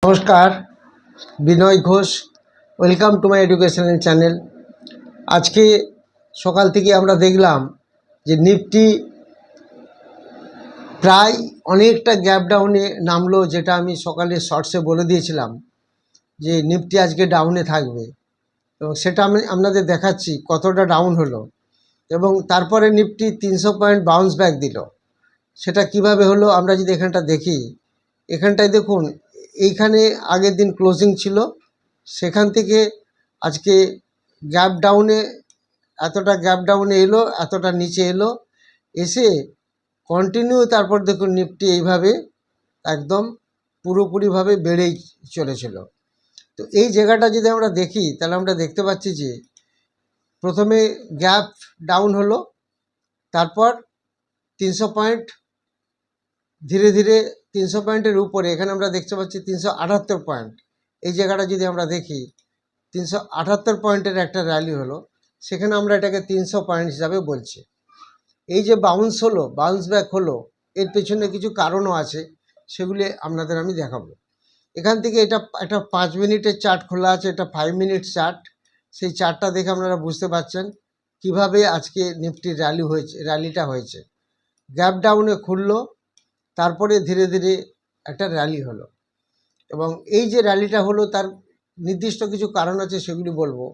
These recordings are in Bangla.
নমস্কার, Binoy Ghosh. Welcome to my educational channel. আজকে সকাল থেকে আমরা দেখলাম যে নিফটি প্রায় অনেকটা গ্যাপ ডাউনে নামলো, যেটা আমি সকালে শর্টসে বলে দিয়েছিলাম যে নিফটি আজকে ডাউনে থাকবে, এবং সেটা আমি আপনাদের দেখাচ্ছি কতটা ডাউন হলো। এবং তারপরে নিফটি 300 পয়েন্ট বাউন্স ব্যাক দিল। সেটা কিভাবে হলো আমরা যদি এখানটা দেখি, এখানটায় দেখুন, এইখানে আগের দিন ক্লোজিং ছিল, সেখান থেকে আজকে গ্যাপ ডাউনে এতটা গ্যাপ ডাউনে এলো, এতটা নিচে এলো, এসে কন্টিনিউ তারপর দেখুন নিফটি এইভাবে একদম পুরোপুরিভাবে বেড়েই চলেছিল। তো এই জায়গাটা যদি আমরা দেখি তাহলে আমরা দেখতে পাচ্ছি যে প্রথমে গ্যাপ ডাউন হলো, তারপর 300 পয়েন্ট ধীরে ধীরে 300 পয়েন্টের উপরে এখানে আমরা দেখতে পাচ্ছি 378 পয়েন্ট। এই জায়গাটা যদি আমরা দেখি 378 পয়েন্টের একটা র্যালি হলো, সেখানে আমরা এটাকে 300 পয়েন্ট হিসাবে বলছি। এই যে বাউন্স হলো, বাউন্স ব্যাক হলো, এর পেছনে কিছু কারণও আছে, সেগুলি আপনাদের আমি দেখাবো। এখান থেকে এটা একটা 5 মিনিটের চার্ট খোলা আছে, এটা 5 মিনিট চার্ট। সেই চার্টটা দেখে আপনারা বুঝতে পারছেন কিভাবে আজকে নিফটির র্যালিটা হয়েছে। গ্যাপ ডাউনে খুললো, তারপরে ধীরে ধীরে একটা র্যালি হলো, এবং এই যে র্যালিটা হলো তার নির্দিষ্ট কিছু কারণ আছে, সেগুলি বলবো।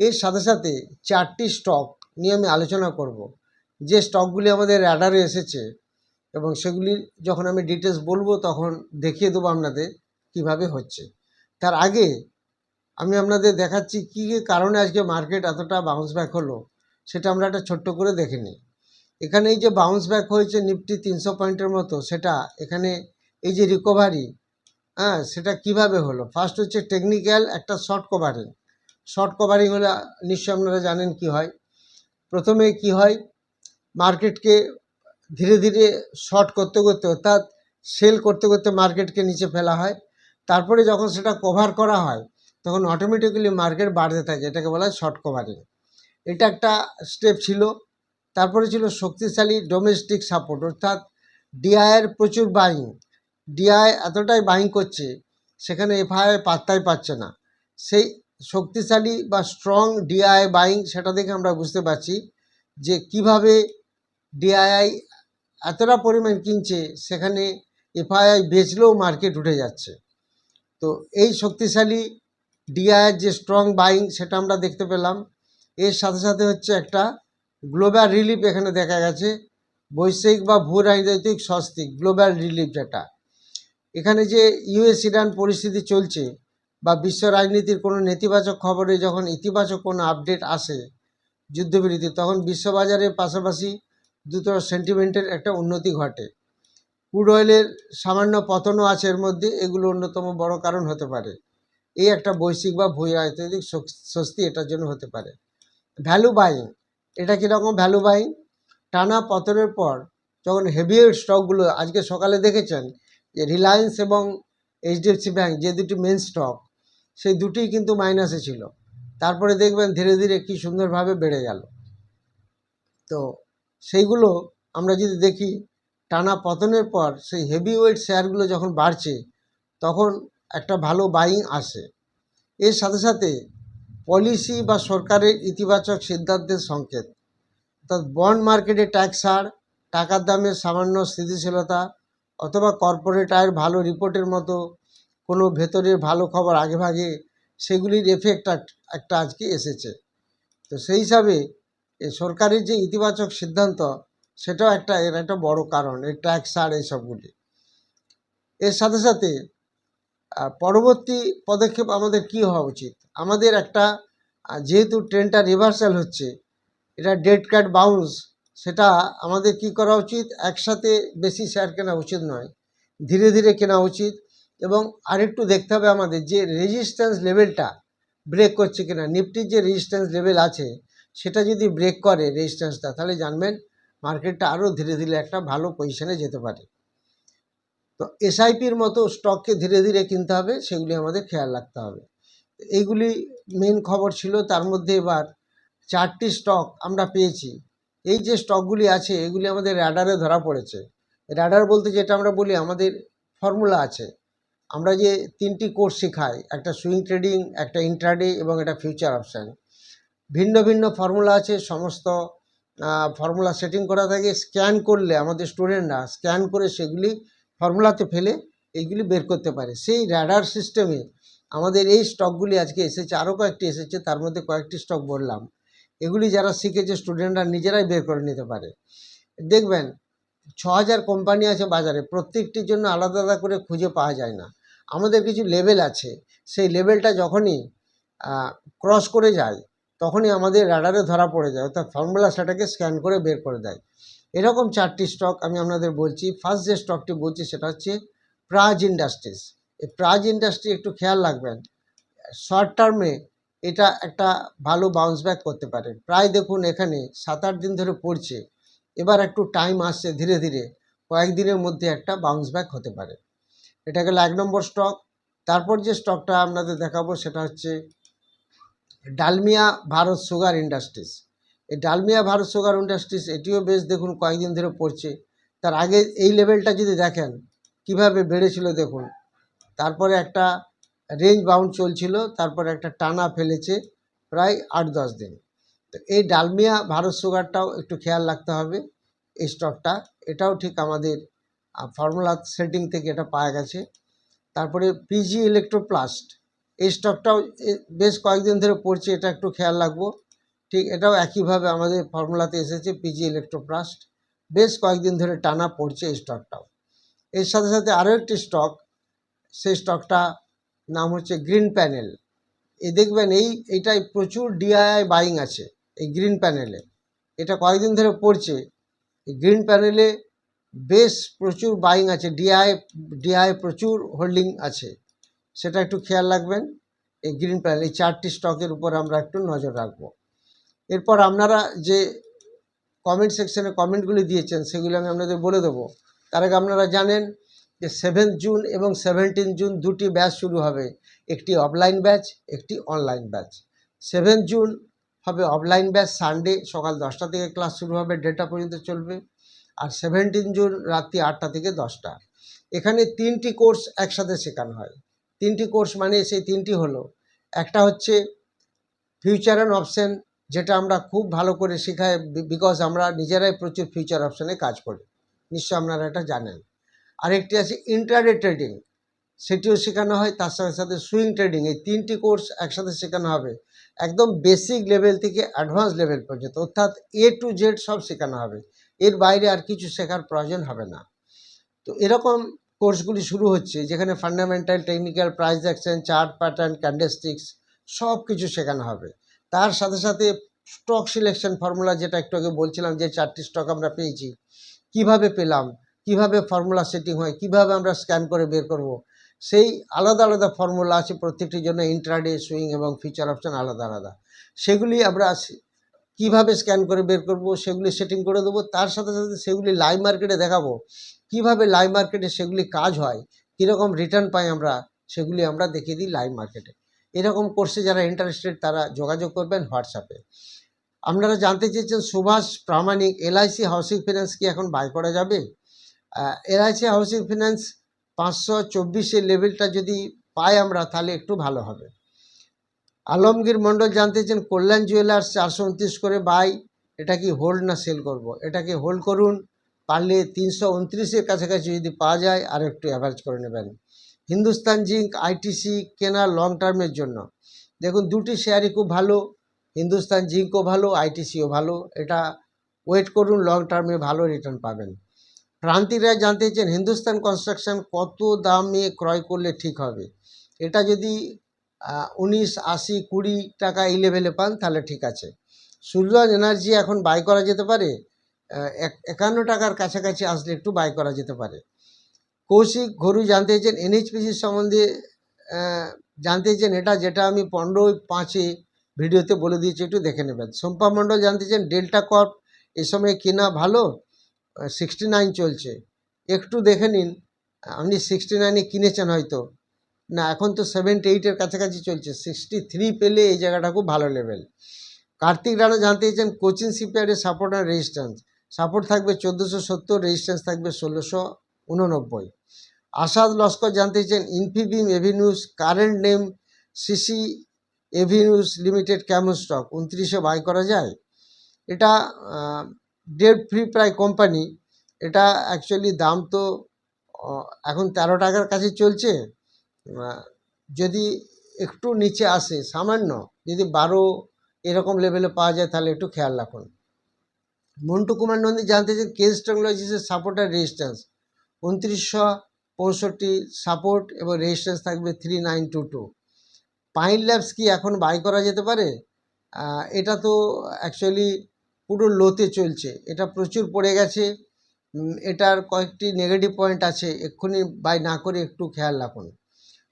এর সাথে সাথে 4টি স্টক নিয়ে আমি আলোচনা করব, যে স্টকগুলি আমাদের র্যাডারে এসেছে, এবং সেগুলি যখন আমি ডিটেলস বলবো তখন দেখিয়ে দেবো আপনাদের কিভাবে হচ্ছে। তার আগে আমি আপনাদের দেখাচ্ছি কী কী কারণে আজকে মার্কেট এতটা বাউন্স ব্যাক হলো, সেটা আমরা একটা ছোট্ট করে দেখে নিই। এখানে এই যে বাউন্স ব্যাক হয়েছে নিফটি 300 পয়েন্টের মতো, সেটা এখানে এই যে রিকভারি, সেটা কিভাবে হলো। ফার্স্ট হচ্ছে টেকনিক্যাল একটা শর্ট কভারিং হলে নিশ্চয়ই আপনারা জানেন কি হয়। প্রথমে কি হয়, মার্কেটকে ধীরে ধীরে শর্ট করতে করতে, অর্থাৎ সেল করতে করতে মার্কেটকে নিচে ফেলা হয়। তারপরে যখন সেটা কভার করা হয় তখন অটোমেটিক্যালি মার্কেট বাড়তে থাকে, এটাকে বলা হয় শর্ট কভারিং। এটা একটা স্টেপ ছিল। তারপরে ছিল শক্তিশালী ডোমেস্টিক সাপোর্ট, অর্থাৎ ডিআইয়ের প্রচুর বাইং, ডিআই এতটাই বাইং করছে সেখানে এফআইআই পাত্তাই পাচ্ছে না। সেই শক্তিশালী বা স্ট্রং ডিআই বাইং, সেটা দেখে আমরা বুঝতে পারছি যে কিভাবে ডিআইআই এতটা পরিমাণ কিনছে, সেখানে এফআইআই বেচলেও মার্কেট উঠে যাচ্ছে। তো এই শক্তিশালী ডিআইয়ের যে স্ট্রং বাইং, সেটা আমরা দেখতে পেলাম। এর সাথে সাথে হচ্ছে একটা গ্লোবাল রিলিফ এখানে দেখা গেছে, বৈশ্বিক বা ভূ রাজনৈতিক স্বস্তিক, গ্লোবাল রিলিফ। যেটা এখানে যে ইউএস ইরান পরিস্থিতি চলছে বা বিশ্ব রাজনীতির কোনো নেতিবাচক খবরে যখন ইতিবাচক কোনো আপডেট আসে যুদ্ধবিরতি, তখন বিশ্ববাজারের পাশাপাশি দ্রুত সেন্টিমেন্টের একটা উন্নতি ঘটে। ক্রুড অয়েলের সামান্য পতনও আছে এর মধ্যে, এগুলো অন্যতম বড় কারণ হতে পারে। এই একটা বৈশ্বিক বা ভূ রাজনৈতিক স্বস্তি এটার জন্য হতে পারে। ভ্যালু বাইং, এটা কীরকম ভ্যালু বাইং? টানা পতনের পর যখন হেভিওয়েট স্টকগুলো, আজকে সকালে দেখেছেন যে রিলায়েন্স এবং এইচডিএফসি ব্যাঙ্ক, যে দুটি মেন স্টক, সেই দুটিই কিন্তু মাইনাসে ছিল। তারপরে দেখবেন ধীরে ধীরে কি সুন্দরভাবে বেড়ে গেল। তো সেইগুলো আমরা যদি দেখি, টানা পতনের পর সেই হেভিওয়েট শেয়ারগুলো যখন বাড়ছে তখন একটা ভালো বাইং আসে। এর সাথে সাথে পলিসি বা সরকারের ইতিবাচক সিদ্ধান্তের সংকেত, অর্থাৎ বন্ড মার্কেটে ট্যাক্স ছাড়, টাকার দামের সামান্য স্থিতিশীলতা, অথবা কর্পোরেট আয়ের ভালো রিপোর্টের মতো কোনো ভেতরের ভালো খবর আগেভাগে, সেগুলির এফেক্ট একটা আজকে এসেছে। তো সেই হিসাবে এই সরকারের যে ইতিবাচক সিদ্ধান্ত, সেটাও এর একটা বড় কারণ, এই ট্যাক্স ছাড় এইসবগুলি। এর সাথে সাথে পরবর্তী পদক্ষেপ আমাদের কি হওয়া উচিত? আমাদের একটা, যেহেতু ট্রেনটা রিভার্সাল হচ্ছে, এটা ডেড ক্যাট বাউন্স, সেটা আমাদের কি করা উচিত? একসাথে বেশি শেয়ার কেনা উচিত নয়, ধীরে ধীরে কেনা উচিত। এবং আরেকটু দেখতে হবে আমাদের যে রেজিস্ট্যান্স লেভেলটা ব্রেক করছে কিনা। নিফটির যে রেজিস্ট্যান্স লেভেল আছে, সেটা যদি ব্রেক করে রেজিস্ট্যান্সটা, তাহলে জানবেন মার্কেটটা আরও ধীরে ধীরে একটা ভালো পজিশনে যেতে পারে। তো এসআইপির মতো স্টককে ধীরে ধীরে কিনতে হবে, সেগুলি আমাদের খেয়াল রাখতে হবে। এইগুলি মেন খবর ছিল। তার মধ্যে এবার 4টি স্টক আমরা পেয়েছি। এই যে স্টকগুলি আছে, এগুলি আমাদের র্যাডারে ধরা পড়েছে। র্যাডার বলতে যেটা আমরা বলি, আমাদের ফর্মুলা আছে আমরা যে 3টি কোর্স শেখাই, একটা সুইং ট্রেডিং, একটা ইন্ট্রাডে এবং একটা ফিউচার অপশান, ভিন্ন ভিন্ন ফর্মুলা আছে, সমস্ত ফর্মুলা সেটিং করা থাকে। স্ক্যান করলে আমাদের স্টুডেন্টরা স্ক্যান করে সেগুলি ফর্মুলাতে ফেলে এইগুলি বের করতে পারে। সেই র্যাডার সিস্টেমে আমাদের এই স্টকগুলি আজকে এসেছে, আরও কয়েকটি এসেছে, তার মধ্যে কয়েকটি স্টক বললাম। এগুলি যারা শিখেছে স্টুডেন্টরা নিজেরাই বের করে নিতে পারে। দেখবেন 6000 কোম্পানি আছে বাজারে, প্রত্যেকটির জন্য আলাদা আলাদা করে খুঁজে পাওয়া যায় না। আমাদের কিছু লেভেল আছে, সেই লেভেলটা যখনই ক্রস করে যায় তখনই আমাদের রাডারে ধরা পড়ে যায়, অর্থাৎ ফর্মুলা সেটাকে স্ক্যান করে বের করে দেয়। এরকম 4টি স্টক আমি আপনাদের বলছি। ফার্স্ট যে স্টকটি বলছি সেটা হচ্ছে প্রাজ ইন্ডাস্ট্রিজ। এই প্রাজ ইন্ডাস্ট্রি একটু খেয়াল রাখবেন, শর্ট টার্মে এটা একটা ভালো বাউন্স ব্যাক করতে পারে। প্রায় দেখুন এখানে 7-8 দিন ধরে পড়ছে, এবার একটু টাইম আসছে, ধীরে ধীরে কয়েকদিনের মধ্যে একটা বাউন্স ব্যাক হতে পারে। এটা গেল 1 নম্বর স্টক। তারপর যে স্টকটা আপনাদের দেখাবো সেটা হচ্ছে ডালমিয়া ভারত সুগার ইন্ডাস্ট্রিজ। এই ডালমিয়া ভারত সুগার ইন্ডাস্ট্রিজ এটিও বেশ দেখুন কয়েকদিন ধরে পড়ছে। তার আগে এই লেভেলটা যদি দেখেন কিভাবে বেড়েছিল দেখুন, তারপরে একটা রেঞ্জ বাউন্ড চলছিল, তারপরে একটা টানা ফেলেছে প্রায় 8-10 দিন। তো এই ডালমিয়া ভারত সুগারটাও একটু খেয়াল রাখতে হবে। এই স্টকটা এটাও ঠিক আমাদের ফর্মুলা সেটিং থেকে এটা পাওয়া গেছে। তারপরে পিজি ইলেকট্রোপ্লাস্ট, এই স্টকটাও বেশ কয়েকদিন ধরে পড়ছে, এটা একটু খেয়াল রাখবো। ঠিক এটাও একইভাবে আমাদের ফর্মুলাতে এসেছে, পিজি ইলেকট্রোপ্লাস্ট বেশ কয়েকদিন ধরে টানা পড়ছে এই স্টকটাও। এর সাথে সাথে আরও একটি স্টক, সেই স্টকটা নাম হচ্ছে গ্রিন প্যানেল। এই দেখবেন এইটাই প্রচুর ডিআইআই বাইং আছে এই গ্রিন প্যানেলে, এটা কয়েকদিন ধরে পড়ছে। এই গ্রিন প্যানেলে বেশ প্রচুর বাইং আছে, ডিআই প্রচুর হোল্ডিং আছে, সেটা একটু খেয়াল রাখবেন। এই গ্রিন প্যানেল, এই 4টি স্টকের উপর আমরা একটু নজর রাখবো। এরপর আপনারা যে কমেন্ট সেকশনে কমেন্টগুলি দিয়েছেন সেগুলি আমি আপনাদের বলে দেবো। তার আগে আপনারা জানেন যে 7 জুন এবং 17 জুন দুটি ব্যাচ শুরু হবে, একটি অফলাইন ব্যাচ, একটি অনলাইন ব্যাচ। 7 জুন হবে অফলাইন ব্যাচ, সানডে সকাল 10টা থেকে ক্লাস শুরু হবে, 1:30টা পর্যন্ত চলবে। আর 17 জুন রাত্রি 8টা থেকে 10টা। এখানে 3টি কোর্স একসাথে শেখানো হয়। 3টি কোর্স মানে সেই 3টি হলো, একটা হচ্ছে ফিউচার অ্যান্ড অপশন, যেটা আমরা খুব ভালো করে শেখাই, বিকজ আমরা নিজেরাই প্রচুর ফিউচার অপশানে কাজ করি, নিশ্চয় আপনারা এটা জানেন। আরেকটি আছে ইন্ট্রাডে ট্রেডিং, সেটিও শেখানো হয়। তার সাথে সাথে সুইং ট্রেডিং, এই 3টি কোর্স একসাথে শেখানো হবে, একদম বেসিক লেভেল থেকে অ্যাডভান্স লেভেল পর্যন্ত, অর্থাৎ A to Z সব শেখানো হবে। এর বাইরে আর কিছু শেখার প্রয়োজন হবে না। তো এরকম কোর্সগুলি শুরু হচ্ছে, যেখানে fundamental, technical, price action, chart pattern, candlesticks সব কিছু শেখানো হবে। তার সাথে সাথে স্টক সিলেকশন ফর্মুলা, যেটা একটু আগে বলছিলাম, যে 4টি স্টক আমরা পেয়েছি, কিভাবে পেলাম, কিভাবে ফর্মুলা সেটিং হয়, কিভাবে আমরা স্ক্যান করে বের করব, সেই আলাদা আলাদা ফর্মুলা আছে প্রত্যেকটির জন্য, ইন্ট্রাডে, সুইং এবং ফিউচার অপশন আলাদা আলাদা। সেগুলি আমরা কিভাবে স্ক্যান করে বের করব সেগুলি সেটিং করে দেবো। তার সাথে সাথে সেগুলি লাইভ মার্কেটে দেখাবো, কিভাবে লাইভ মার্কেটে সেগুলি কাজ হয়, কীরকম রিটার্ন পাই আমরা, সেগুলি আমরা দেখিয়ে দিই লাইভ মার্কেটে। এরকম কোর্সে যারা ইন্টারেস্টেড তারা যোগাযোগ করবেন হোয়াটসঅ্যাপে। আপনারা জানতে চেয়েছেন সুভাষ প্রামাণিক, LIC হাউসিং ফিন্যান্স কি এখন বাই করা যাবে? LIC হাউসিং ফিন্যান্স 524-এর লেভেলটা যদি পাই আমরা, তাহলে একটু ভালো হবে। আলমগীর মণ্ডল জানতে চান কল্যাণ জুয়েলার্স 429 করে বাই, এটা কি হোল্ড না সেল করব? এটাকে হোল্ড করুন, পারলে 329-এর কাছাকাছি যদি পাওয়া যায় আর একটু অ্যাভারেজ করে নেবেন। হিন্দুস্তান জিঙ্ক, ITC কেনা লং টার্মের জন্য, দেখুন দুটি শেয়ারই খুব ভালো, হিন্দুস্তান জিঙ্কও ভালো, ITCও ভালো, এটা ওয়েট করুন, লং টার্মে ভালো রিটার্ন পাবেন। প্রান্তিক রায় জানতে চান হিন্দুস্তান কনস্ট্রাকশন কত দামে ক্রয় করলে ঠিক হবে? এটা যদি 19, 80, 20 টাকা এই লেভেলে পান তাহলে ঠিক আছে। সূর্য এনার্জি এখন বাই করা যেতে পারে, 51 টাকার কাছাকাছি আসলে একটু বাই করা যেতে পারে। কৌশিক ঘরু জানতে চান NHPC সম্বন্ধে, জানতে চান এটা যেটা আমি 15/5 ভিডিওতে বলে দিয়েছি, একটু দেখে নেবেন। শম্পা মণ্ডল জানতে চান ডেল্টা কর্প এই সময় কেনা ভালো, 69 চলছে, একটু দেখে নিন। আপনি 69-এ কিনেছেন হয়তো, না এখন তো 78-এর কাছাকাছি চলছে, 63 পেলে এই জায়গাটা খুব ভালো লেভেল। কার্তিক রানা জানতে চাইছেন কোচিন শিপইয়ার্ডের সাপোর্ট আর রেজিস্ট্যান্স, সাপোর্ট থাকবে 1470, রেজিস্ট্যান্স থাকবে 1689। আসাদ লস্কর জানতে চেয়েছেন Infibeam avenues current name CC avenues limited কেমন স্টক 29-এ বাই করা যায়? এটা ডেট ফ্রি প্রায় কোম্পানি, এটা অ্যাকচুয়ালি দাম তো এখন 13 টাকার কাছে চলছে। যদি একটু নিচে আসে সামান্য, যদি 12 এরকম লেভেলে পাওয়া যায় তাহলে একটু খেয়াল রাখুন। মন্টু কুমার নন্দী জানতে চান কেস টেকনোলজিসের সাপোর্ট আর রেজিস্ট্যান্স 2965 সাপোর্ট এবং রেজিস্ট্যান্স থাকবে 3922। পাইন ল্যাবস কি এখন বাই করা যেতে পারে? এটা তো অ্যাকচুয়ালি পুরো লোতে চলছে, এটা প্রচুর পড়ে গেছে, এটার কয়েকটি নেগেটিভ পয়েন্ট আছে, এক্ষুনি বাই না করে একটু খেয়াল রাখুন।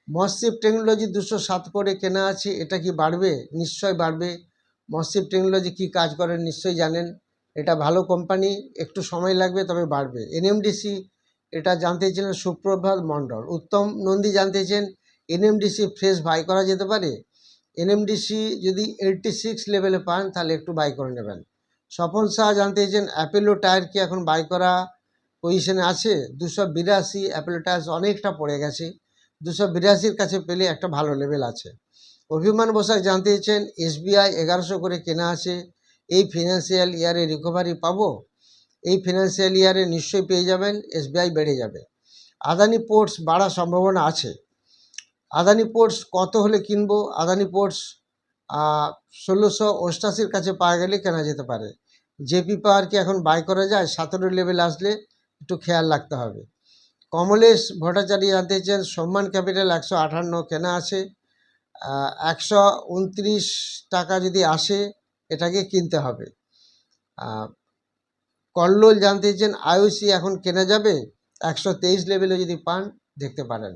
মসিফ টেকনোলজি 207 করে কেনা আছে, এটা কি বাড়বে? নিশ্চয় বাড়বে। মসিফ টেকনোলজি কি কাজ করেন নিশ্চয়ই জানেন, এটা ভালো কোম্পানি, একটু সময় লাগবে তবে বাড়বে। এনএমডিসি এটা জানতে চেয়েছেন সুপ্রভাত মণ্ডল। উত্তম নন্দী জানতে চেয়েছেন এনএমডিসি ফ্রেশ বাই করা যেতে পারে? এনএমডিসি যদি 86 লেভেলে পান তাহলে একটু বাই করে নেবেন। স্বপন শাহ জানতে চেয়েছেন অ্যাপেলো টায়ার কি এখন বাই করা পজিশনে আছে? 282 অ্যাপেলো টায়ার অনেকটা পড়ে গেছে, 282-র কাছে পেলে একটা ভালো লেভেল আছে। অভিমান বসাক জানতে চেয়েছেন এসবিআই 1100 করে কেনা আছে, এই ফিনান্সিয়াল ইয়ারে রিকভারি পাবো? এই ফিনান্সিয়াল ইয়ারে নিশ্চয়ই পেয়ে যাবেন, এসবিআই বেড়ে যাবে। আদানি পোর্টস বাড়ার সম্ভাবনা আছে। আদানি পোর্টস কত হলে কিনবো? আদানি পোর্টস 1688-র কাছে পাওয়া গেলে কেনা যেতে পারে। জেপি পাওয়ার কি এখন বাই করা যায়? 17 লেভেল আসলে একটু খেয়াল রাখতে হবে। কমলেশ ভট্টাচার্য জানতে চান সম্মান ক্যাপিটাল 158 কেনা আছে, 129 টাকা যদি আসে এটাকে কিনতে হবে। কল্লোল জানতে চান আইওসি এখন কেনা যাবে? 123 লেভেলে যদি পান দেখতে পারেন।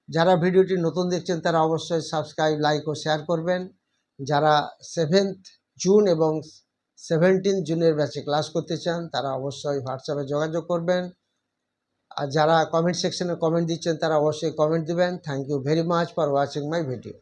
যারা ভিডিওটি নতুন দেখছেন তারা অবশ্যই সাবস্ক্রাইব, লাইক ও শেয়ার করবেন। যারা 7th জুন এবং 17 জুনের ব্যাচে ক্লাস করতে চান তারা অবশ্যই হোয়াটসঅ্যাপে যোগাযোগ করবেন। আর যারা কমেন্ট সেকশনে কমেন্ট দিচ্ছেন তারা অবশ্যই কমেন্ট দিবেন। Thank you very much for watching my video.